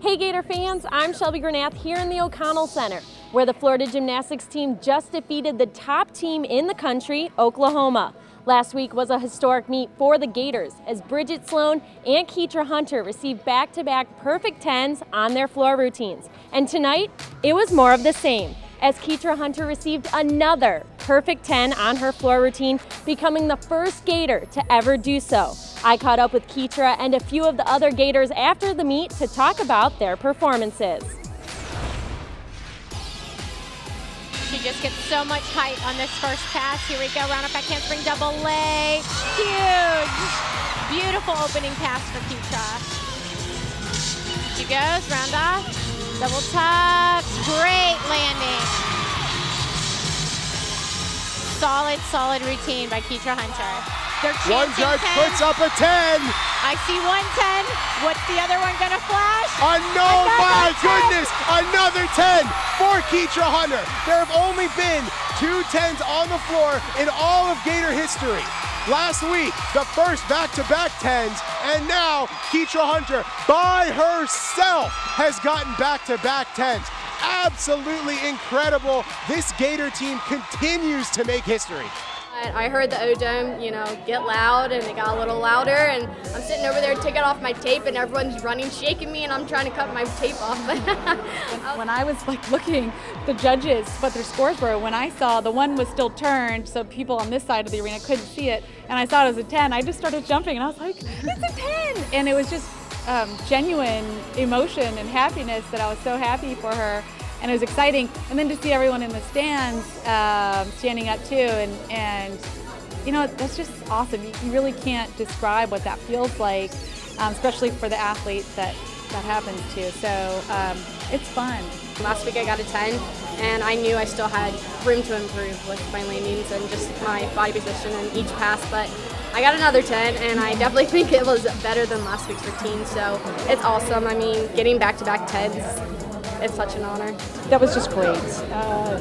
Hey Gator fans, I'm Shelby Granath here in the O'Connell Center, where the Florida Gymnastics team just defeated the top team in the country, Oklahoma. Last week was a historic meet for the Gators as Bridget Sloan and Keitra Hunter received back-to-back perfect 10s on their floor routines. And tonight, it was more of the same, as Keitra Hunter received another perfect 10 on her floor routine, becoming the first Gator to ever do so. I caught up with Keitra and a few of the other Gators after the meet to talk about their performances. She just gets so much height on this first pass. Here we go, round up back handspring double leg. Huge! Beautiful opening pass for Keitra. She goes, round off, double tuck, great landing. Solid routine by Keitra Hunter. One judge puts up a 10. I see 110. What's the other one gonna flash? No, my goodness, another 10 for Keitra Hunter. There have only been 2 10s on the floor in all of Gator history. Last week, the first back-to-back 10s, and now Keitra Hunter by herself has gotten back-to-back 10s. Absolutely incredible. This Gator team continues to make history. I heard the O-Dome, get loud, and it got a little louder, and I'm sitting over there taking off my tape, and everyone's running, shaking me, and I'm trying to cut my tape off. When I was looking at the judges, what their scores were, when I saw the one was still turned, so people on this side of the arena couldn't see it, and I saw it was a 10, I just started jumping, and I was like, it's a 10! And it was just genuine emotion and happiness that I was so happy for her. And it was exciting, and then to see everyone in the stands standing up too, and that's just awesome. You really can't describe what that feels like, especially for the athletes that happens to. So it's fun. Last week I got a 10, and I knew I still had room to improve with my landings and just my body position in each pass, but I got another 10, and I definitely think it was better than last week's routine, so it's awesome. I mean, getting back-to-back 10s, it's such an honor. That was just great.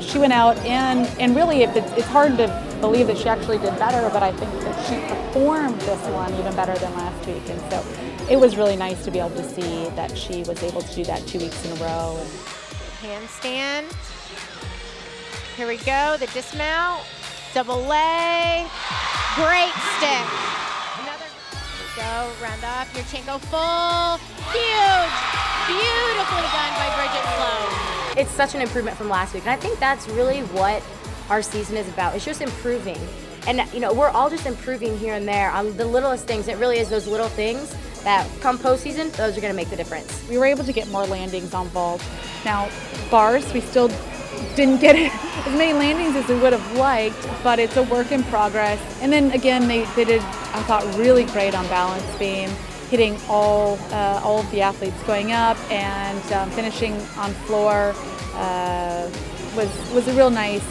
She went out and really it's hard to believe that she actually did better, but I think that she performed this one even better than last week. And so it was really nice to be able to see that she was able to do that 2 weeks in a row. Handstand. Here we go, the dismount, double leg, great stick. Go, round up, your Chanko full, huge, beautifully done by Bridget Sloan. It's such an improvement from last week, and I think that's really what our season is about. It's just improving, and we're all just improving here and there on the littlest things. It really is those little things that come postseason, those are going to make the difference. We were able to get more landings on vault. Now, bars, we still didn't get as many landings as we would have liked, but it's a work in progress. And then again, they did, I thought, really great on balance beam, hitting all of the athletes going up, and finishing on floor was a real nice,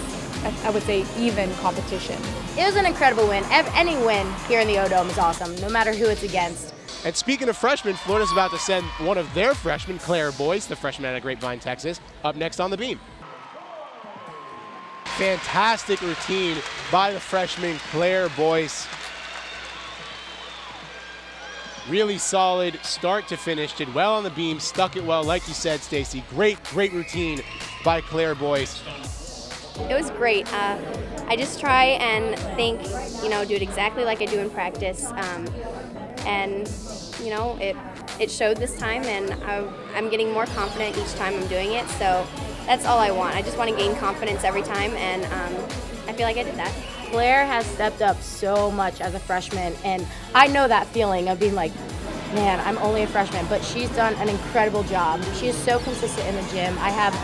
I would say, even competition. It was an incredible win. Any win here in the O-Dome is awesome, no matter who it's against. And speaking of freshmen, Florida's about to send one of their freshmen, Claire Boyce, the freshman out of Grapevine, Texas, up next on the beam. Fantastic routine by the freshman Claire Boyce. Really solid start to finish, did well on the beam, stuck it well, like you said, Stacy. Great routine by Claire Boyce. It was great. I just try and think, do it exactly like I do in practice. And it showed this time, and I'm getting more confident each time I'm doing it, so that's all I want. I just want to gain confidence every time, and I feel like I did that. Claire has stepped up so much as a freshman, and I know that feeling of being like, man, I'm only a freshman, but she's done an incredible job. She is so consistent in the gym. I have,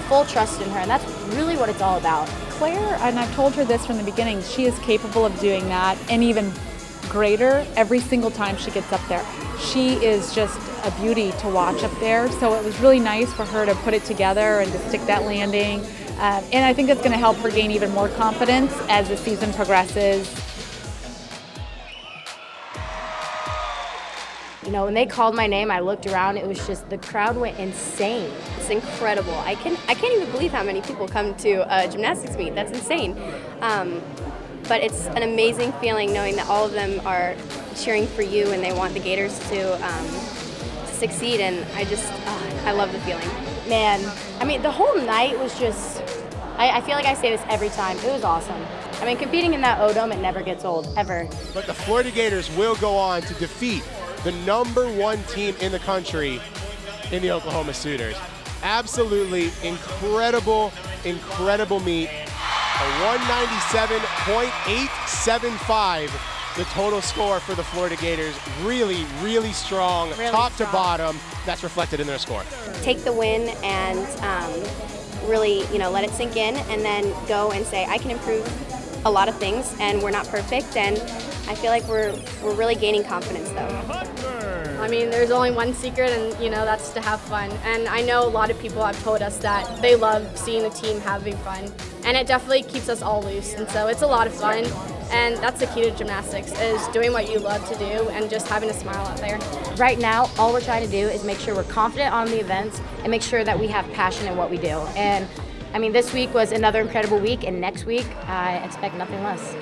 full trust in her, and that's really what it's all about. Claire, and I've told her this from the beginning, she is capable of doing that, and even greater every single time she gets up there. She is just a beauty to watch up there, so it was really nice for her to put it together and to stick that landing. And I think it's going to help her gain even more confidence as the season progresses. When they called my name, I looked around, it was just, the crowd went insane. It's incredible. I can't even believe how many people come to a gymnastics meet. That's insane. But it's an amazing feeling knowing that all of them are cheering for you, and they want the Gators to succeed, and I love the feeling. Man, I mean, the whole night was just, I feel like I say this every time, it was awesome. I mean, competing in that O-Dome, it never gets old, ever. But the Florida Gators will go on to defeat the #1 team in the country in the Oklahoma Sooners. Absolutely incredible, incredible meet. A 197.875, the total score for the Florida Gators. Really, really strong, top to bottom. That's reflected in their score. Take the win and really, let it sink in, and then go and say, I can improve a lot of things, and we're not perfect, and I feel like we're really gaining confidence though. I mean, there's only one secret, and that's to have fun. And I know a lot of people have told us that they love seeing the team having fun, and it definitely keeps us all loose. And so it's a lot of fun, and that's the key to gymnastics, is doing what you love to do and just having a smile out there. Right now, all we're trying to do is make sure we're confident on the events and make sure that we have passion in what we do. And I mean, this week was another incredible week, and next week I expect nothing less.